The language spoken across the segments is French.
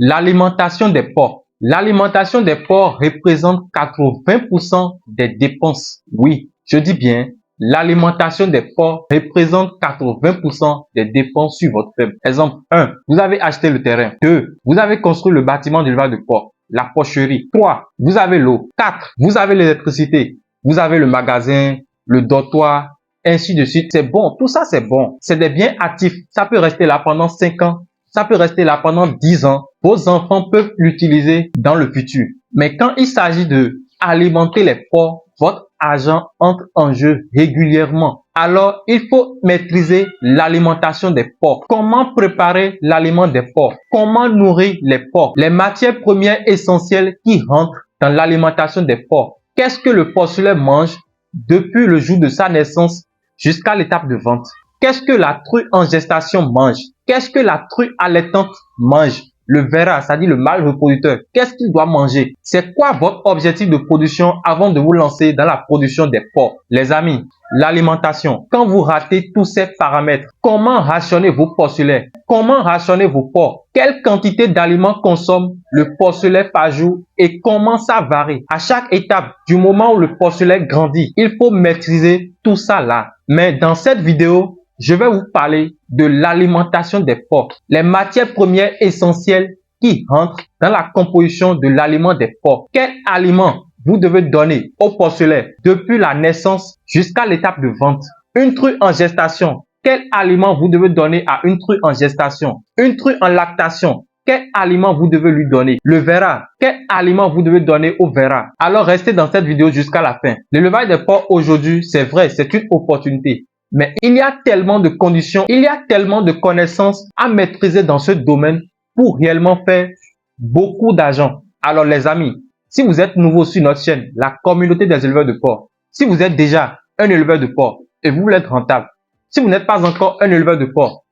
L'alimentation des porcs. L'alimentation des porcs représente 80% des dépenses. Oui, je dis bien, l'alimentation des porcs représente 80% des dépenses sur votre ferme. Exemple 1, vous avez acheté le terrain. 2, vous avez construit le bâtiment d'élevage de porcs, la porcherie. 3, vous avez l'eau. 4, vous avez l'électricité. Vous avez le magasin, le dortoir, ainsi de suite. C'est bon, tout ça c'est bon. C'est des biens actifs. Ça peut rester là pendant 5 ans. Ça peut rester là pendant 10 ans. Vos enfants peuvent l'utiliser dans le futur. Mais quand il s'agit de alimenter les porcs, votre argent entre en jeu régulièrement. Alors, il faut maîtriser l'alimentation des porcs. Comment préparer l'aliment des porcs? Comment nourrir les porcs? Les matières premières essentielles qui rentrent dans l'alimentation des porcs. Qu'est-ce que le porcelet mange depuis le jour de sa naissance jusqu'à l'étape de vente? Qu'est-ce que la true en gestation mange? Qu'est-ce que la true allaitante mange? Le verra, c'est-à-dire le mâle reproducteur, qu'est-ce qu'il doit manger? C'est quoi votre objectif de production avant de vous lancer dans la production des porcs? Les amis, l'alimentation. Quand vous ratez tous ces paramètres, comment rationner vos porcelets? Comment rationner vos porcs? Quelle quantité d'aliments consomme le porcelet par jour et comment ça varie? À chaque étape, du moment où le porcelet grandit, il faut maîtriser tout ça là. Mais dans cette vidéo, je vais vous parler de l'alimentation des porcs, les matières premières essentielles qui rentrent dans la composition de l'aliment des porcs. Quel aliment vous devez donner au porcelet depuis la naissance jusqu'à l'étape de vente? Une true en gestation, quel aliment vous devez donner à une true en gestation? Une true en lactation, quel aliment vous devez lui donner? Le verra, quel aliment vous devez donner au verra? Alors restez dans cette vidéo jusqu'à la fin. L'élevage des porcs aujourd'hui, c'est vrai, c'est une opportunité. Mais il y a tellement de conditions, il y a tellement de connaissances à maîtriser dans ce domaine pour réellement faire beaucoup d'argent. Alors les amis, si vous êtes nouveau sur notre chaîne, la communauté des éleveurs de porcs, si vous êtes déjà un éleveur de porcs et vous voulez être rentable, si vous n'êtes pas encore un éleveur de porcs,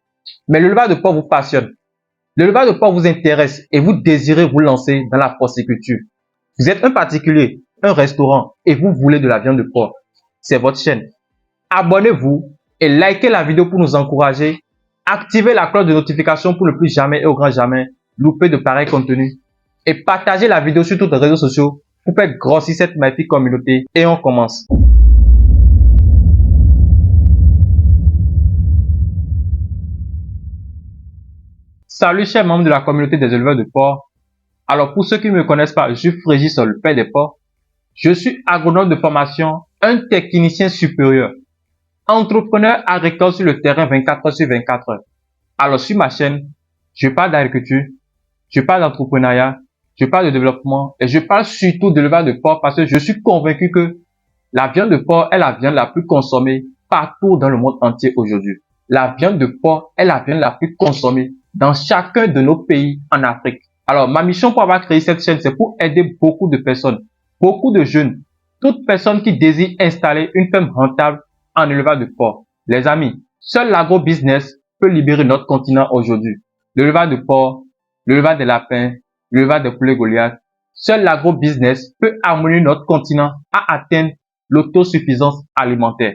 mais l'élevage de porcs vous passionne, l'élevage de porcs vous intéresse et vous désirez vous lancer dans la porciculture, vous êtes un particulier, un restaurant et vous voulez de la viande de porc, c'est votre chaîne. Abonnez-vous et likez la vidéo pour nous encourager. Activez la cloche de notification pour ne plus jamais et au grand jamais louper de pareils contenus. Et partagez la vidéo sur tous les réseaux sociaux pour faire grossir cette magnifique communauté. Et on commence. Salut chers membres de la communauté des éleveurs de porcs. Alors pour ceux qui ne me connaissent pas, je suis Frégis, le père des porcs. Je suis agronome de formation, un technicien supérieur. Entrepreneur agricole sur le terrain 24 heures sur 24 heures. Alors sur ma chaîne, je parle d'agriculture, je parle d'entrepreneuriat, je parle de développement et je parle surtout de l'élevage de porc parce que je suis convaincu que la viande de porc est la viande la plus consommée partout dans le monde entier aujourd'hui. La viande de porc est la viande la plus consommée dans chacun de nos pays en Afrique. Alors ma mission pour avoir créé cette chaîne, c'est pour aider beaucoup de personnes, beaucoup de jeunes, toute personne qui désire installer une ferme rentable en élevage de porc. Les amis, seul l'agro-business peut libérer notre continent aujourd'hui. L'élevage de porc, l'élevage des lapins, l'élevage des poulets Goliath. Seul l'agro-business peut amener notre continent à atteindre l'autosuffisance alimentaire.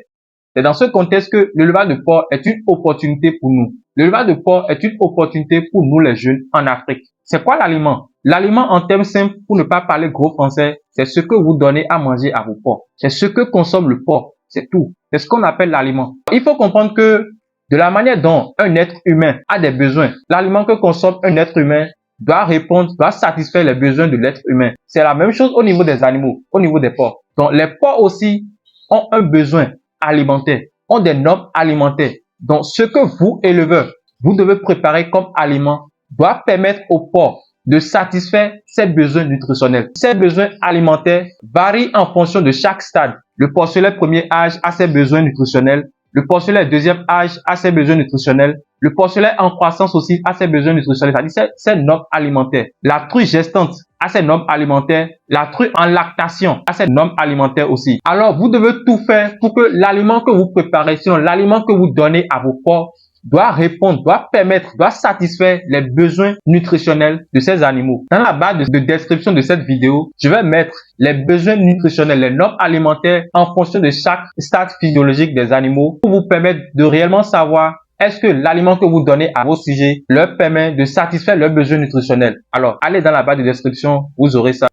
C'est dans ce contexte que l'élevage de porc est une opportunité pour nous. L'élevage de porc est une opportunité pour nous les jeunes en Afrique. C'est quoi l'aliment? L'aliment en termes simples, pour ne pas parler gros français, c'est ce que vous donnez à manger à vos porcs. C'est ce que consomme le porc. C'est tout. C'est ce qu'on appelle l'aliment. Il faut comprendre que de la manière dont un être humain a des besoins, l'aliment que consomme un être humain doit répondre, doit satisfaire les besoins de l'être humain. C'est la même chose au niveau des animaux, au niveau des porcs. Donc les porcs aussi ont un besoin alimentaire, ont des normes alimentaires. Donc ce que vous, éleveurs, vous devez préparer comme aliment doit permettre aux porcs de satisfaire ses besoins nutritionnels. Ces besoins alimentaires varient en fonction de chaque stade. Le porcelet premier âge a ses besoins nutritionnels. Le porcelet deuxième âge a ses besoins nutritionnels. Le porcelet en croissance aussi a ses besoins nutritionnels, c'est-à-dire ses normes alimentaires. La true gestante a ses normes alimentaires. La true en lactation a ses normes alimentaires aussi. Alors, vous devez tout faire pour que l'aliment que vous préparez, sinon l'aliment que vous donnez à vos porcs, doit répondre, doit permettre, doit satisfaire les besoins nutritionnels de ces animaux. Dans la barre de description de cette vidéo, je vais mettre les besoins nutritionnels, les normes alimentaires en fonction de chaque stade physiologique des animaux pour vous permettre de réellement savoir est-ce que l'aliment que vous donnez à vos sujets leur permet de satisfaire leurs besoins nutritionnels? Alors, allez dans la barre de description, vous aurez ça.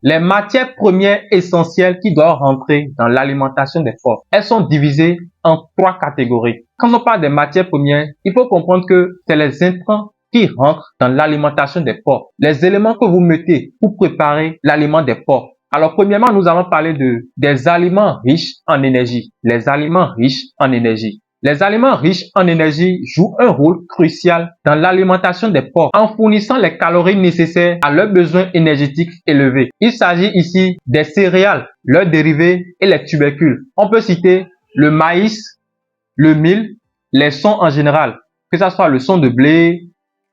Les matières premières essentielles qui doivent rentrer dans l'alimentation des porcs, elles sont divisées en 3 catégories. Quand on parle des matières premières, il faut comprendre que c'est les intrants qui rentrent dans l'alimentation des porcs. Les éléments que vous mettez pour préparer l'aliment des porcs. Alors, premièrement, nous allons parler des aliments riches en énergie. Les aliments riches en énergie. Les aliments riches en énergie jouent un rôle crucial dans l'alimentation des porcs en fournissant les calories nécessaires à leurs besoins énergétiques élevés. Il s'agit ici des céréales, leurs dérivés et les tubercules. On peut citer le maïs, le mil, les sons en général, que ce soit le son de blé,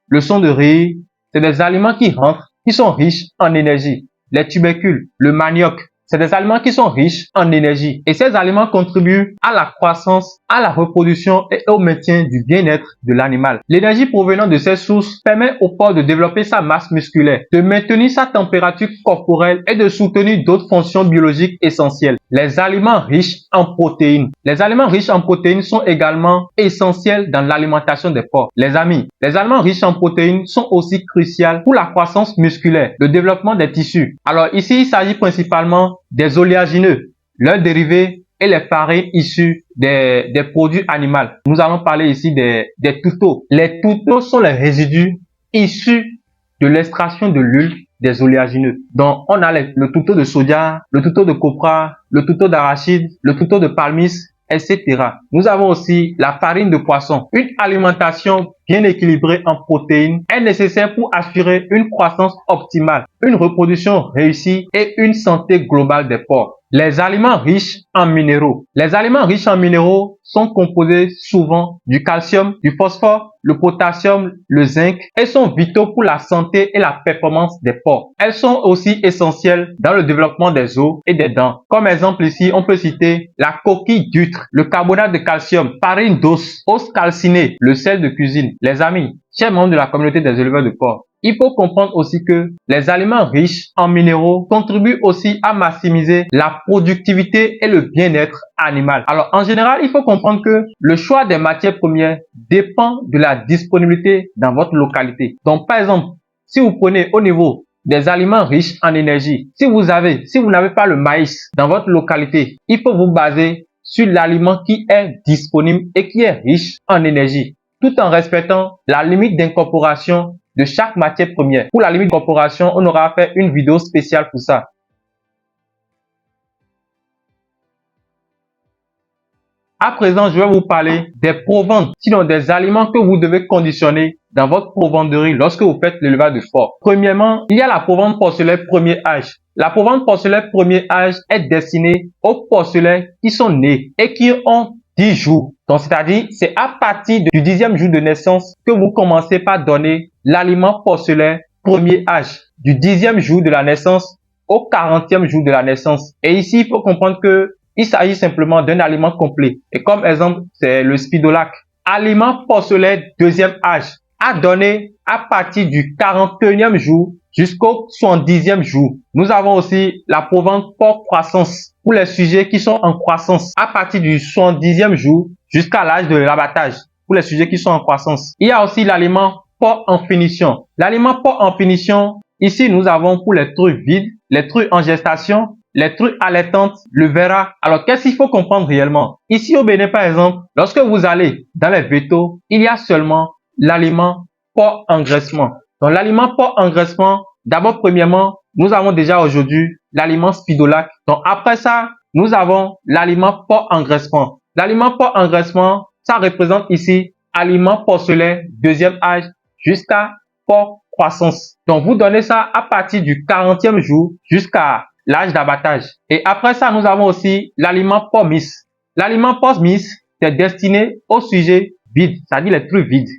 le son de riz. C'est des aliments qui rentrent, qui sont riches en énergie. Les tubercules, le manioc, c'est des aliments qui sont riches en énergie. Et ces aliments contribuent à la croissance, à la reproduction et au maintien du bien-être de l'animal. L'énergie provenant de ces sources permet au porc de développer sa masse musculaire, de maintenir sa température corporelle et de soutenir d'autres fonctions biologiques essentielles. Les aliments riches en protéines. Les aliments riches en protéines sont également essentiels dans l'alimentation des porcs. Les amis, les aliments riches en protéines sont aussi cruciaux pour la croissance musculaire, le développement des tissus. Alors ici, il s'agit principalement des oléagineux, leurs dérivés et les farines issues des produits animaux. Nous allons parler ici des tourteaux. Les tourteaux sont les résidus issus de l'extraction de l'huile des oléagineux. Donc, on a le tourteau de soja, le tourteau de copra, le tourteau d'arachide, le tourteau de palmiste, etc. Nous avons aussi la farine de poisson. Une alimentation bien équilibrée en protéines est nécessaire pour assurer une croissance optimale, une reproduction réussie et une santé globale des porcs. Les aliments riches en minéraux. Les aliments riches en minéraux sont composés souvent du calcium, du phosphore, le potassium, le zinc et sont vitaux pour la santé et la performance des porcs. Elles sont aussi essentielles dans le développement des os et des dents. Comme exemple ici, on peut citer la coquille d'huître, le carbonate de calcium, farine d'os, os calciné, le sel de cuisine. Les amis, chers membres de la communauté des éleveurs de porcs, il faut comprendre aussi que les aliments riches en minéraux contribuent aussi à maximiser la productivité et le bien-être animal. Alors, en général, il faut comprendre que le choix des matières premières dépend de la disponibilité dans votre localité. Donc, par exemple, si vous prenez au niveau des aliments riches en énergie, si vous n'avez pas le maïs dans votre localité, il faut vous baser sur l'aliment qui est disponible et qui est riche en énergie, tout en respectant la limite d'incorporation de chaque matière première. Pour la limite d'incorporation, on aura fait une vidéo spéciale pour ça. À présent, je vais vous parler des proventes, sinon des aliments que vous devez conditionner dans votre provanderie lorsque vous faites l'élevage de porc. Premièrement, il y a la provente porcelaine premier âge. La provente porcelaine premier âge est destinée aux porcelains qui sont nés et qui ont 10 jours. Donc, c'est-à-dire, c'est à partir du 10e jour de naissance que vous commencez par donner l'aliment porcelain premier âge. Du 10e jour de la naissance au 40e jour de la naissance. Et ici, il faut comprendre que il s'agit simplement d'un aliment complet. Et comme exemple, c'est le Spidolac. Aliment porcelain deuxième âge à donner à partir du 41e jour jusqu'au 70e jour. Nous avons aussi la provente porc croissance pour les sujets qui sont en croissance à partir du 70e jour jusqu'à l'âge de l'abattage pour les sujets qui sont en croissance. Il y a aussi l'aliment porc en finition. L'aliment porc en finition, ici nous avons pour les truies vides, les truies en gestation, les truies allaitantes, le verra. Alors, qu'est-ce qu'il faut comprendre réellement? Ici au Bénin, par exemple, lorsque vous allez dans les vétos, il y a seulement l'aliment porc engraissement. Donc, l'aliment porc engraissement, d'abord, premièrement, nous avons déjà aujourd'hui l'aliment Spidolac. Donc, après ça, nous avons l'aliment porc engraissement. L'aliment porc engraissement, ça représente ici aliment porcelain deuxième âge jusqu'à porc croissance. Donc, vous donnez ça à partir du 40e jour jusqu'à l'âge d'abattage. Et après ça, nous avons aussi l'aliment porc miss. L'aliment porc miss, c'est destiné aux sujets vides, c'est-à-dire les truies vides,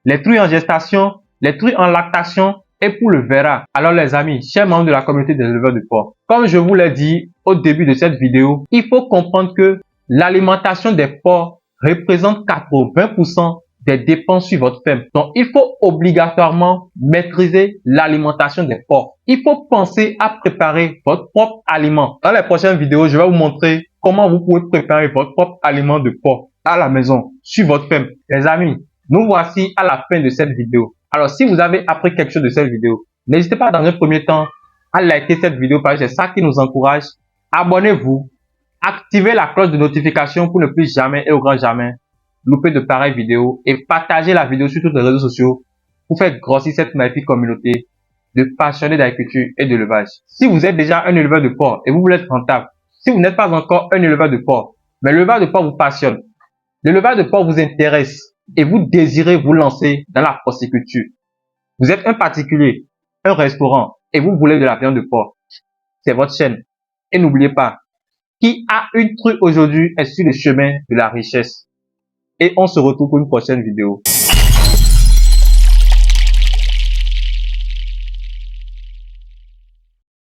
les truies en gestation, les truies en lactation et pour le verra. Alors les amis, chers membres de la communauté des éleveurs de porc, comme je vous l'ai dit au début de cette vidéo, il faut comprendre que l'alimentation des porcs représente 80% des dépenses sur votre ferme. Donc, il faut obligatoirement maîtriser l'alimentation des porcs. Il faut penser à préparer votre propre aliment. Dans les prochaines vidéos, je vais vous montrer comment vous pouvez préparer votre propre aliment de porc à la maison, sur votre ferme. Les amis, nous voici à la fin de cette vidéo. Alors, si vous avez appris quelque chose de cette vidéo, n'hésitez pas dans un premier temps à liker cette vidéo parce que c'est ça qui nous encourage. Abonnez-vous, activez la cloche de notification pour ne plus jamais et au grand jamais louper de pareilles vidéos et partagez la vidéo sur tous les réseaux sociaux pour faire grossir cette magnifique communauté de passionnés d'agriculture et d'élevage. Si vous êtes déjà un éleveur de porc et vous voulez être rentable, si vous n'êtes pas encore un éleveur de porc, mais l'élevage de porc vous passionne, l'élevage de porc vous intéresse et vous désirez vous lancer dans la porciculture, vous êtes un particulier, un restaurant et vous voulez de la viande de porc, c'est votre chaîne. Et n'oubliez pas, qui a une truc aujourd'hui est sur le chemin de la richesse. Et on se retrouve pour une prochaine vidéo.